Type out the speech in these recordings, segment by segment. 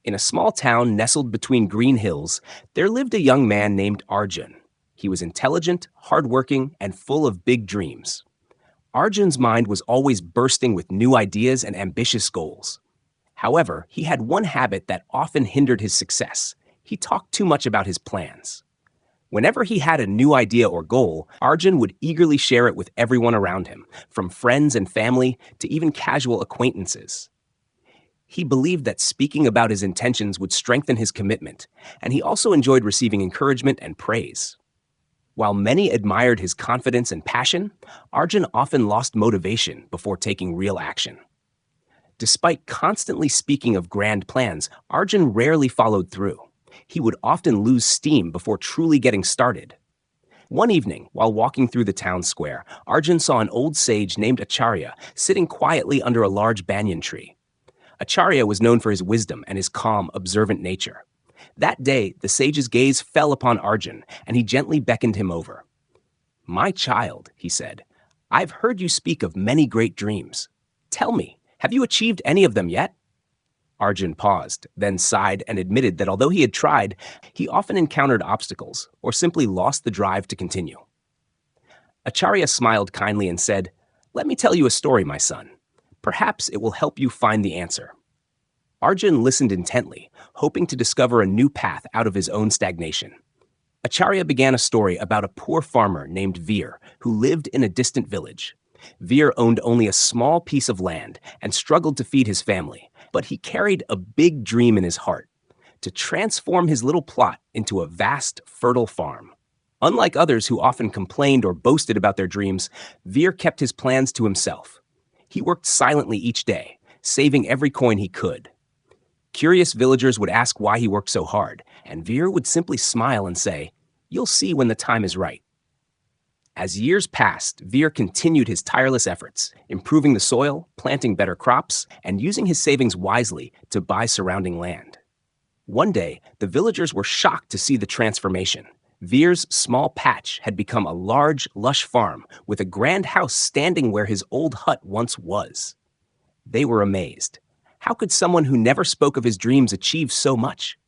In a small town nestled between green hills, there lived a young man named Arjun. He was intelligent, hardworking, and full of big dreams. Arjun's mind was always bursting with new ideas and ambitious goals. However, he had one habit that often hindered his success. He talked too much about his plans. Whenever he had a new idea or goal, Arjun would eagerly share it with everyone around him, from friends and family to even casual acquaintances. He believed that speaking about his intentions would strengthen his commitment, and he also enjoyed receiving encouragement and praise. While many admired his confidence and passion, Arjun often lost motivation before taking real action. Despite constantly speaking of grand plans, Arjun rarely followed through. He would often lose steam before truly getting started. One evening, while walking through the town square, Arjun saw an old sage named Acharya sitting quietly under a large banyan tree. Acharya was known for his wisdom and his calm, observant nature. That day, the sage's gaze fell upon Arjun, and he gently beckoned him over. "My child," he said, "I've heard you speak of many great dreams. Tell me, have you achieved any of them yet?" Arjun paused, then sighed and admitted that although he had tried, he often encountered obstacles or simply lost the drive to continue. Acharya smiled kindly and said, "Let me tell you a story, my son. Perhaps it will help you find the answer." Arjun listened intently, hoping to discover a new path out of his own stagnation. Acharya began a story about a poor farmer named Veer who lived in a distant village. Veer owned only a small piece of land and struggled to feed his family, but he carried a big dream in his heart: to transform his little plot into a vast, fertile farm. Unlike others who often complained or boasted about their dreams, Veer kept his plans to himself. He worked silently each day, saving every coin he could. Curious villagers would ask why he worked so hard, and Veer would simply smile and say, "You'll see when the time is right." As years passed, Veer continued his tireless efforts, improving the soil, planting better crops, and using his savings wisely to buy surrounding land. One day, the villagers were shocked to see the transformation. Veer's small patch had become a large, lush farm with a grand house standing where his old hut once was. They were amazed. How could someone who never spoke of his dreams achieve so much?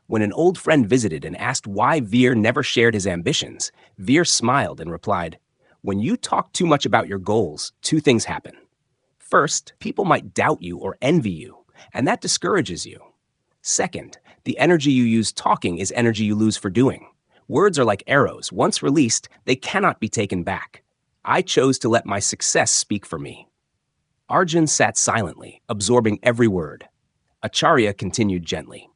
When an old friend visited and asked why Veer never shared his ambitions, Veer smiled and replied, "When you talk too much about your goals, two things happen. First, people might doubt you or envy you, and that discourages you. Second, the energy you use talking is energy you lose for doing. Words are like arrows. Once released, they cannot be taken back. I chose to let my success speak for me." Arjun sat silently, absorbing every word. Acharya continued gently.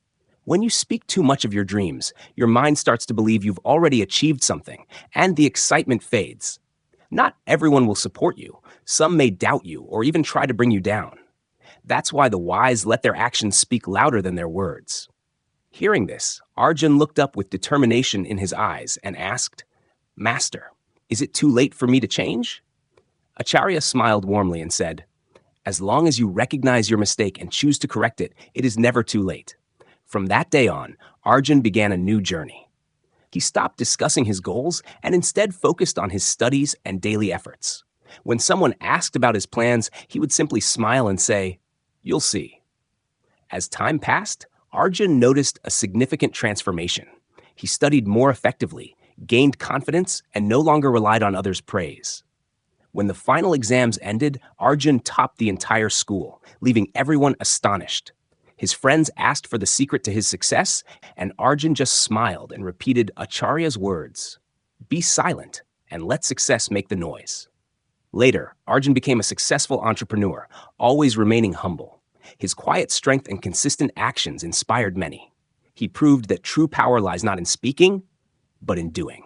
"When you speak too much of your dreams, your mind starts to believe you've already achieved something, and the excitement fades. Not everyone will support you. Some may doubt you or even try to bring you down. That's why the wise let their actions speak louder than their words." Hearing this, Arjun looked up with determination in his eyes and asked, "Master, is it too late for me to change?" Acharya smiled warmly and said, "As long as you recognize your mistake and choose to correct it, it is never too late." From that day on, Arjun began a new journey. He stopped discussing his goals and instead focused on his studies and daily efforts. When someone asked about his plans, he would simply smile and say, "You'll see." As time passed, Arjun noticed a significant transformation. He studied more effectively, gained confidence, and no longer relied on others' praise. When the final exams ended, Arjun topped the entire school, leaving everyone astonished. His friends asked for the secret to his success, and Arjun just smiled and repeated Acharya's words, "Be silent and let success make the noise." Later, Arjun became a successful entrepreneur, always remaining humble. His quiet strength and consistent actions inspired many. He proved that true power lies not in speaking, but in doing.